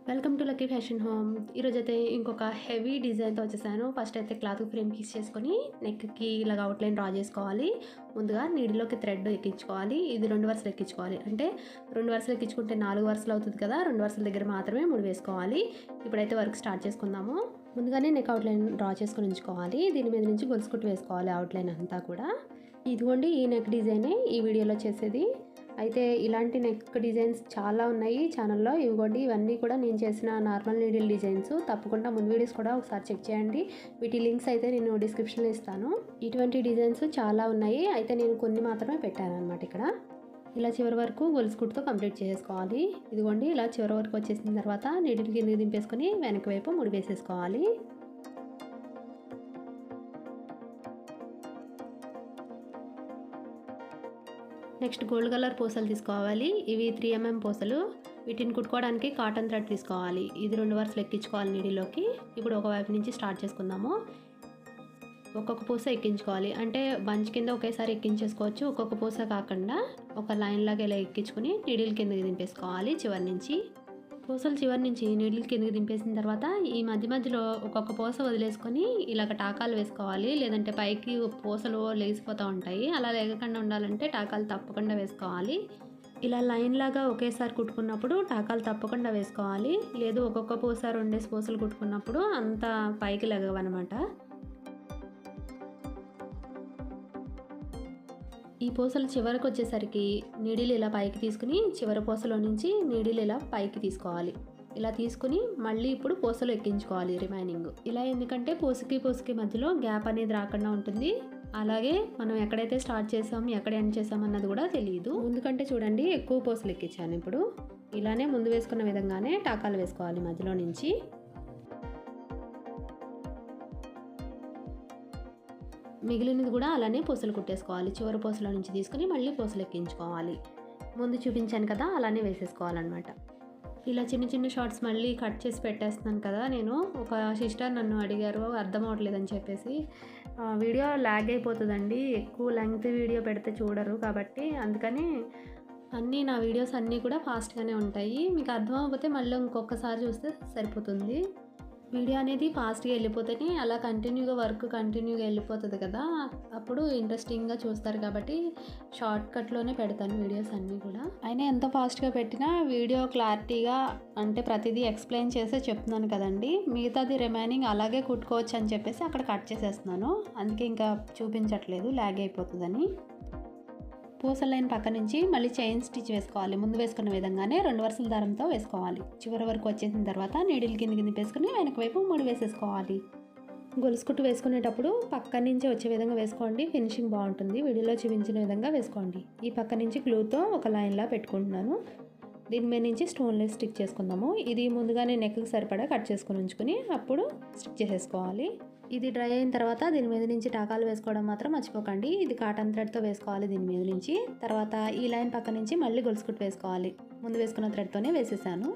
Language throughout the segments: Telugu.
Welcome to lucky fashion home. ఈరోజైతే ఇంకొక హెవీ డిజైన్తో వచ్చేసాను. ఫస్ట్ అయితే క్లాత్ ఫ్రేమ్ కిస్ చేసుకొని నెక్కి ఇలాగ అవుట్లైన్ డ్రా చేసుకోవాలి. ముందుగా నీడిలోకి థ్రెడ్ ఎక్కించుకోవాలి. ఇది 2 వరుసలు ఎక్కించుకోవాలి. అంటే 2 వరుసలు ఎక్కించుకుంటే 4 వరుసలు అవుతుంది కదా. 2 వరుసల దగ్గర మాత్రమే ముడి వేసుకోవాలి. ఇప్పుడైతే వర్క్ స్టార్ట్ చేసుకుందాము. ముందుగానే నెక్ అవుట్లైన్ డ్రా చేసుకొని ఉంచుకోవాలి. దీని మీద నుంచి గొలుసు కుట్టు వేసుకోవాలి అవుట్లైన్ అంతా కూడా. ఇదిగోండి ఈ నెక్ డిజైనే ఈ వీడియోలో చేసేది. అయితే ఇలాంటి నెక్ డిజైన్స్ చాలా ఉన్నాయి ఛానల్లో. ఇవ్వండి ఇవన్నీ కూడా నేను చేసిన నార్మల్ నీడిల్ డిజైన్స్. తప్పకుండా ముందు వీడియోస్ కూడా ఒకసారి చెక్ చేయండి. వీటి లింక్స్ అయితే నేను డిస్క్రిప్షన్లో ఇస్తాను. ఇటువంటి డిజైన్స్ చాలా ఉన్నాయి. అయితే నేను కొన్ని మాత్రమే పెట్టాను అనమాట. ఇక్కడ ఇలా చివరి వరకు గొలుసు కుట్టుతో కంప్లీట్ చేసుకోవాలి. ఇదిగోండి ఇలా చివరి వరకు వచ్చేసిన తర్వాత నీడిల్ కిందకి దింపేసుకొని వెనక వైపు ముడి వేసేసుకోవాలి. నెక్స్ట్ గోల్డ్ కలర్ పూసలు తీసుకోవాలి. ఇవి 3mm పూసలు. వీటిని కుట్టుకోవడానికి కాటన్ థ్రెడ్ తీసుకోవాలి. ఇది 2 వరుసలు ఎక్కించుకోవాలి నీడిలోకి. ఇప్పుడు ఒక వైపు నుంచి స్టార్ట్ చేసుకుందాము. ఒక్కొక్క పూస ఎక్కించుకోవాలి. అంటే బంచ్ కింద ఒకేసారి ఎక్కించేసుకోవచ్చు. ఒక్కొక్క పూస కాకుండా ఒక లైన్ లాగా ఇలా ఎక్కించుకొని నీడిల్ కిందకి దింపేసుకోవాలి. చివరి నుంచి పూసలు చివరి నుంచి నీడిల్ కిందకి దింపేసిన తర్వాత ఈ మధ్యలో ఒక్కొక్క పూస వదిలేసుకొని ఇలాగ టాకాలు వేసుకోవాలి. లేదంటే పైకి పూసలు లేసిపోతూ ఉంటాయి. అలా లేకుండా ఉండాలంటే టాకాలు తప్పకుండా వేసుకోవాలి. ఇలా లైన్ లాగా ఒకేసారి కుట్టుకున్నప్పుడు టాకాలు తప్పకుండా వేసుకోవాలి. లేదు ఒక్కొక్క పూస 2 పూసలు కుట్టుకున్నప్పుడు అంత పైకి లెగవన్నమాట. ఈ పూసలు చివరికి వచ్చేసరికి నీడిల్ ఇలా పైకి తీసుకుని చివరి పూసలో నుంచి నీడిల్ ఇలా పైకి తీసుకోవాలి. ఇలా తీసుకుని మళ్ళీ ఇప్పుడు పూసలు ఎక్కించుకోవాలి రిమైనింగ్. ఇలా ఎందుకంటే పూసకి మధ్యలో గ్యాప్ అనేది రాకుండా ఉంటుంది. అలాగే మనం ఎక్కడైతే స్టార్ట్ చేసాం ఎక్కడ ఎండ్ చేసాం అన్నది కూడా తెలియదు. ఎందుకంటే చూడండి ఎక్కువ పూసలు ఎక్కించాను. ఇప్పుడు ఇలానే ముందు వేసుకున్న విధంగానే టాకాలు వేసుకోవాలి మధ్యలో నుంచి. మిగిలినది కూడా అలానే పూసలు కుట్టేసుకోవాలి. చివరి పూసల నుంచి తీసుకుని మళ్ళీ పూసలు ఎక్కించుకోవాలి. ముందు చూపించాను కదా అలానే వేసేసుకోవాలన్నమాట. ఇలా చిన్న షార్ట్స్ మళ్ళీ కట్ చేసి పెట్టేస్తున్నాను కదా నేను. ఒక సిస్టర్ నన్ను అడిగారు అర్థం అవ్వట్లేదని చెప్పేసి. వీడియో ల్యాగ్ అయిపోతుందండి. ఎక్కువ లెంగ్త్ వీడియో పెడితే చూడరు కాబట్టి అందుకని నా వీడియోస్ అన్నీ కూడా ఫాస్ట్గానే ఉంటాయి. మీకు అర్థం అవ్వకపోతే మళ్ళీ ఇంకొకసారి చూస్తే సరిపోతుంది. వీడియో అనేది ఫాస్ట్గా వెళ్ళిపోతేనే అలా కంటిన్యూగా వెళ్ళిపోతుంది కదా. అప్పుడు ఇంట్రెస్టింగ్గా చూస్తారు కాబట్టి షార్ట్ కట్లోనే పెడతాను వీడియోస్ అన్నీ కూడా. అయినా ఎంత ఫాస్ట్గా పెట్టినా వీడియో క్లారిటీగా అంటే ప్రతిదీ ఎక్స్ప్లెయిన్ చేసే చెప్తున్నాను కదండి. మిగతాది రిమైనింగ్ అలాగే కుట్టుకోవచ్చు అని చెప్పేసి అక్కడ కట్ చేసేస్తున్నాను. అందుకే ఇంకా చూపించట్లేదు ల్యాగ్ అయిపోతుందని. పూసల లైన్ పక్క నుంచి మళ్ళీ చైన్ స్టిచ్ వేసుకోవాలి. ముందు వేసుకున్న విధంగానే 2 వరుసల దారంతో వేసుకోవాలి. చివరి వరకు వచ్చేసిన తర్వాత నీడిల్ కిందకి దింపేసుకుని వెనక వైపు ముడి వేసేసుకోవాలి. గొలుసు కుట్టు వేసుకునేటప్పుడు పక్క నుంచి వచ్చే విధంగా వేసుకోండి. ఫినిషింగ్ బాగుంటుంది. వీడియోలో చూపించిన విధంగా వేసుకోండి. ఈ పక్క నుంచి గ్లూతో ఒక లైన్లా పెట్టుకుంటున్నాను. దీని మీద నుంచి స్టోన్లెస్ స్టిక్ చేసుకుందాము. ఇది ముందుగానే నెక్కి సరిపడా కట్ చేసుకుని ఉంచుకొని అప్పుడు స్టిక్ చేసేసుకోవాలి. ఇది డ్రై అయిన తర్వాత దీని మీద నుంచి టాకాలు వేసుకోవడం మాత్రం మర్చిపోకండి. ఇది కాటన్ థ్రెడ్తో వేసుకోవాలి దీని మీద నుంచి. తర్వాత ఈ లైన్ పక్క నుంచి మళ్ళీ గొలుసు కుట్టు వేసుకోవాలి. ముందు వేసుకున్న థ్రెడ్తోనే వేసేసాను.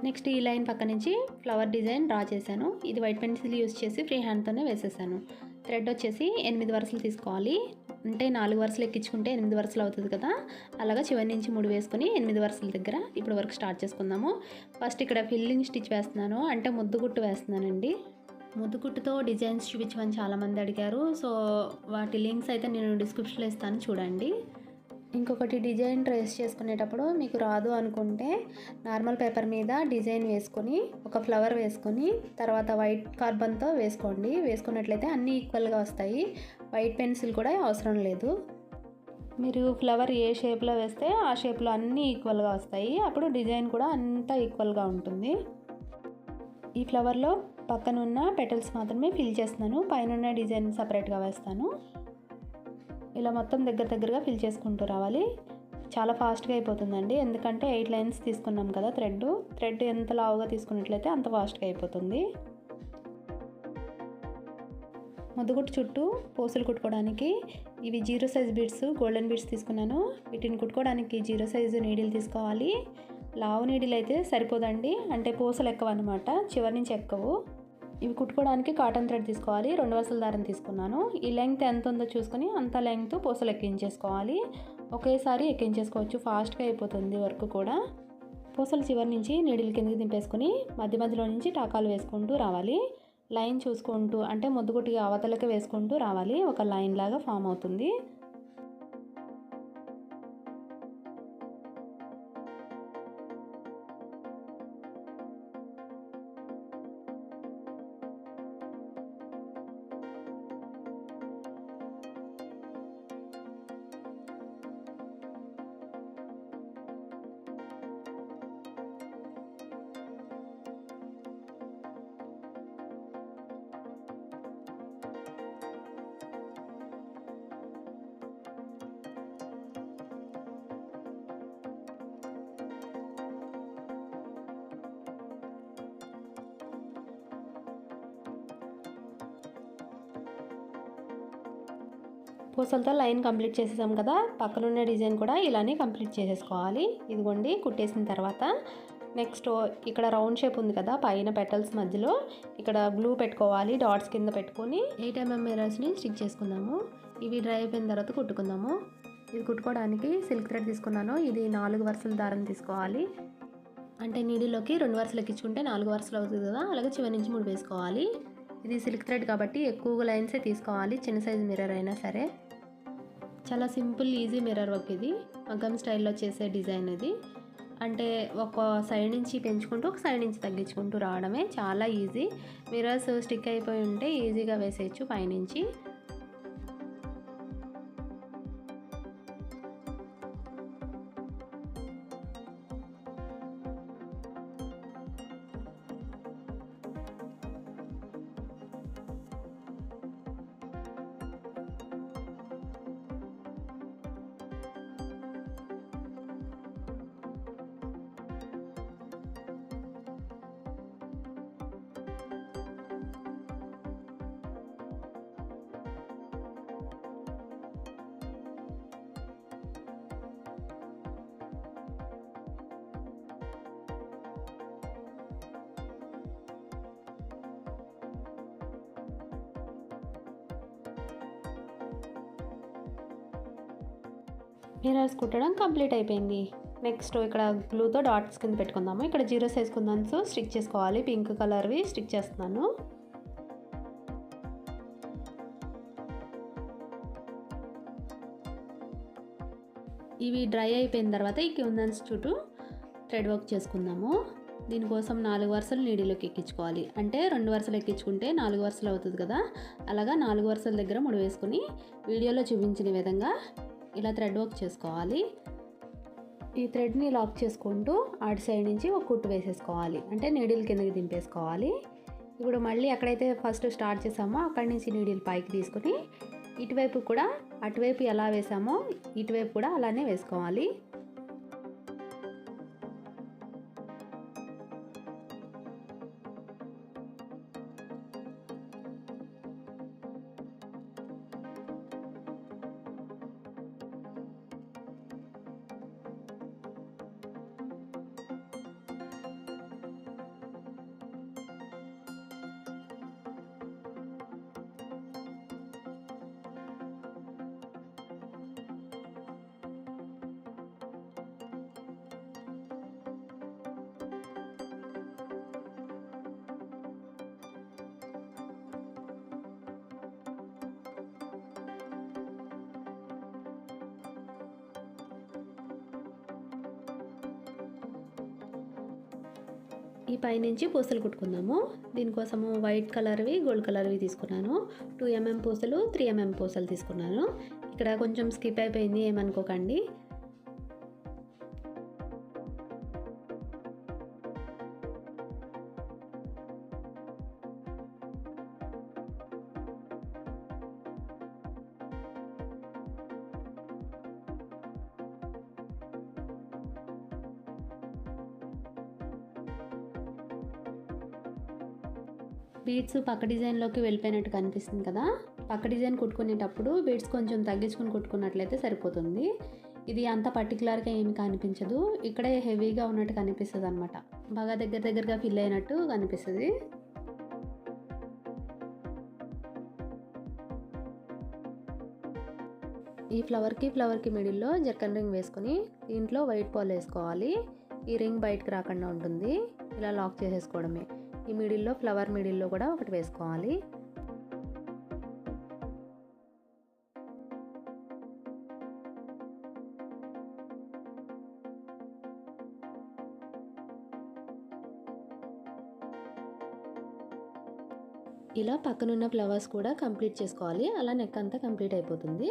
నెక్స్ట్ ఈ లైన్ పక్క నుంచి ఫ్లవర్ డిజైన్ డ్రా చేశాను. ఇది వైట్ పెన్సిల్ యూస్ చేసి ఫ్రీ హ్యాండ్తోనే వేసేసాను. థ్రెడ్ వచ్చేసి 8 వరుసలు తీసుకోవాలి. అంటే 4 వరుసలు ఎక్కించుకుంటే 8 వరుసలు అవుతుంది కదా. అలాగా చివరి నుంచి 3 వేసుకొని 8 వరుసల దగ్గర ఇప్పుడు వర్క్ స్టార్ట్ చేసుకుందాము. ఫస్ట్ ఇక్కడ ఫిల్లింగ్ స్టిచ్ వేస్తున్నాను. అంటే ముద్దు కుట్టు వేస్తున్నానండి. ముద్దు కుట్టుతో డిజైన్స్ చూపించమని చాలామంది అడిగారు. సో వాటి లింక్స్ అయితే నేను డిస్క్రిప్షన్లో ఇస్తాను చూడండి. ఇంకొకటి డిజైన్ ట్రేస్ చేసుకునేటప్పుడు మీకు రాదు అనుకుంటే నార్మల్ పేపర్ మీద డిజైన్ వేసుకొని ఒక ఫ్లవర్ వేసుకొని తర్వాత వైట్ కార్బన్తో వేసుకోండి. వేసుకున్నట్లయితే అన్నీ ఈక్వల్గా వస్తాయి. వైట్ పెన్సిల్ కూడా అవసరం లేదు. మీరు ఫ్లవర్ ఏ షేప్లో వేస్తే ఆ షేప్లో అన్నీ ఈక్వల్గా వస్తాయి. అప్పుడు డిజైన్ కూడా అంతా ఈక్వల్గా ఉంటుంది. ఈ ఫ్లవర్లో పక్కన ఉన్న పెటల్స్ మాత్రమే ఫిల్ చేస్తున్నాను. పైన డిజైన్ సపరేట్గా వేస్తాను. ఇలా మొత్తం దగ్గరగా ఫిల్ చేసుకుంటూ రావాలి. చాలా ఫాస్ట్గా అయిపోతుందండి. ఎందుకంటే 8 లైన్స్ తీసుకున్నాం కదా. థ్రెడ్ ఎంత లావుగా తీసుకున్నట్లయితే అంత ఫాస్ట్గా అయిపోతుంది. ముద్దుగుట్టు చుట్టూ పూసలు కుట్టుకోవడానికి ఇవి 0 సైజ్ బీడ్స్ గోల్డెన్ బీడ్స్ తీసుకున్నాను. వీటిని కుట్టుకోవడానికి 0 సైజు నీడిల్ తీసుకోవాలి. లావు నీడిల్ అయితే సరిపోదండి. అంటే పూసలు ఎక్కవన్నమాట. చివరి నుంచి ఎక్కవు. ఇవి కుట్టుకోవడానికి కాటన్ థ్రెడ్ తీసుకోవాలి. 2 వరుసల దారం తీసుకున్నాను. ఈ లెంగ్త్ ఎంత ఉందో చూసుకొని అంత లెంగ్త్ పూసలు ఎక్కించేసుకోవాలి. ఒకేసారి ఎక్కించేసుకోవచ్చు. ఫాస్ట్గా అయిపోతుంది వర్క్ కూడా. పూసల చివరి నుంచి నీడిల్ కిందకి దింపేసుకొని మధ్య మధ్యలో నుంచి టాకాలు వేసుకుంటూ రావాలి. లైన్ చూసుకుంటూ అంటే ముద్దుగుట్టిగా అవతలకి వేసుకుంటూ రావాలి. ఒక లైన్ లాగా ఫామ్ అవుతుంది. పూసలతో లైన్ కంప్లీట్ చేసేసాం కదా, పక్కనున్న డిజైన్ కూడా ఇలానే కంప్లీట్ చేసేసుకోవాలి. ఇదిగోండి కుట్టేసిన తర్వాత నెక్స్ట్ ఇక్కడ రౌండ్ షేప్ ఉంది కదా, పైన పెటల్స్ మధ్యలో ఇక్కడ గ్లూ పెట్టుకోవాలి. డాట్స్ కింద పెట్టుకొని 8 mm మిర్రర్స్ని స్టిక్ చేసుకుందాము. ఇవి డ్రై అయిపోయిన తర్వాత కుట్టుకుందాము. ఇది కుట్టుకోవడానికి సిల్క్ థ్రెడ్ తీసుకున్నాను. ఇది 4 వరుసల దారం తీసుకోవాలి. అంటే నీడిలోకి 2 వరుసలు ఎక్కించుకుంటే 4 వరుసలు అవుతుంది కదా, అలాగే చివరి నుంచి 3 వేసుకోవాలి. ఇది సిల్క్ థ్రెడ్ కాబట్టి ఎక్కువగా లైన్సే తీసుకోవాలి, చిన్న సైజు మిర్రర్ అయినా సరే. చాలా సింపుల్ ఈజీ మిర్రర్ వర్క్ ఇది, మగ్గం స్టైల్లో చేసే డిజైన్ ఇది. అంటే ఒక సైడ్ నుంచి పెంచుకుంటూ ఒక సైడ్ నుంచి తగ్గించుకుంటూ రావడమే, చాలా ఈజీ. మిర్రర్స్ స్టిక్ అయిపోయి ఉంటే ఈజీగా వేసేయచ్చు పైనుంచి. మిర్రర్స్ కుట్టడం కంప్లీట్ అయిపోయింది. నెక్స్ట్ ఇక్కడ గ్లూతో డాట్స్ కింద పెట్టుకుందాము. ఇక్కడ 0 సైజ్ కుందన్స్ స్టిక్ చేసుకోవాలి. పింక్ కలర్వి స్టిక్ చేస్తున్నాను. ఇవి డ్రై అయిపోయిన తర్వాత ఈ కుందన్స్ చుట్టూ థ్రెడ్ వర్క్ చేసుకుందాము. దీనికోసం 4 వరుసలు నీడిలోకి ఎక్కించుకోవాలి. అంటే 2 వరుసలు ఎక్కించుకుంటే 4 వరుసలు అవుతుంది కదా, అలాగా 4 వరుసల దగ్గర ముడి వేసుకొని వీడియోలో చూపించిన విధంగా ఇలా థ్రెడ్ వర్క్ చేసుకోవాలి. ఈ థ్రెడ్ని లాక్ చేసుకుంటూ అటు సైడ్ నుంచి ఒక కుట్టు వేసేసుకోవాలి. అంటే నీడిల్ కిందకి దింపేసుకోవాలి. ఇప్పుడు మళ్ళీ ఎక్కడైతే ఫస్ట్ స్టార్ట్ చేసామో అక్కడి నుంచి నీడిల్ పైకి తీసుకొని ఇటువైపు కూడా అటువైపు ఎలా వేసామో ఇటువైపు కూడా అలానే వేసుకోవాలి. ఈ పైనుంచి పూసలు కుట్టుకుందాము. దీనికోసము వైట్ కలర్వి గోల్డ్ కలర్వి తీసుకున్నాను. 2 mm పూసలు 3 mm పూసలు తీసుకున్నాను. ఇక్కడ కొంచెం స్కిప్ అయిపోయింది, ఏమనుకోకండి. బీడ్స్ పక్క డిజైన్లోకి వెళ్ళిపోయినట్టు కనిపిస్తుంది కదా, పక్క డిజైన్ కుట్టుకునేటప్పుడు బీడ్స్ కొంచెం తగ్గించుకుని కుట్టుకున్నట్లయితే సరిపోతుంది. ఇది అంత పర్టికులర్గా ఏమి కనిపించదు, ఇక్కడే హెవీగా ఉన్నట్టు కనిపిస్తుంది అనమాట. బాగా దగ్గరగా ఫిల్ అయినట్టు కనిపిస్తుంది. ఈ ఫ్లవర్కి మిడిల్లో జర్కన్ రింగ్ వేసుకొని దీంట్లో వైట్ పాల్ వేసుకోవాలి. ఈ రింగ్ బయటకు రాకుండా ఉంటుంది. ఇలా లాక్ చేసేసుకోవడమే. ఈ మిడిల్లో ఫ్లవర్ మిడిల్లో కూడా ఒకటి వేసుకోవాలి. ఇలా పక్కనున్న ఫ్లవర్స్ కూడా కంప్లీట్ చేసుకోవాలి. అలా నెక్ అంతా కంప్లీట్ అయిపోతుంది.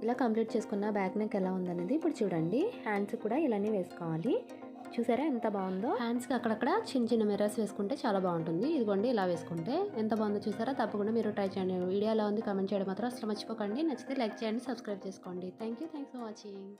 ఇలా కంప్లీట్ చేసుకున్న బ్యాక్ నెక్ ఎలా ఉందనేది ఇప్పుడు చూడండి. హ్యాండ్స్ కూడా ఇలానే వేసుకోవాలి. చూసారా ఎంత బాగుందో. హ్యాండ్స్కి అక్కడక్కడ చిన్న చిన్న మిర్రర్స్ వేసుకుంటే చాలా బాగుంటుంది. ఇదిగోండి ఇలా వేసుకుంటే ఎంత బాగుందో చూసారా. తప్పకుండా మీరు ట్రై చేయండి. వీడియో ఎలా ఉంది కామెంట్ చేయడం మాత్రం అసలు మర్చిపోకండి. నచ్చితే లైక్ చేయండి, సబ్స్క్రైబ్ చేసుకోండి. Thanks for watching.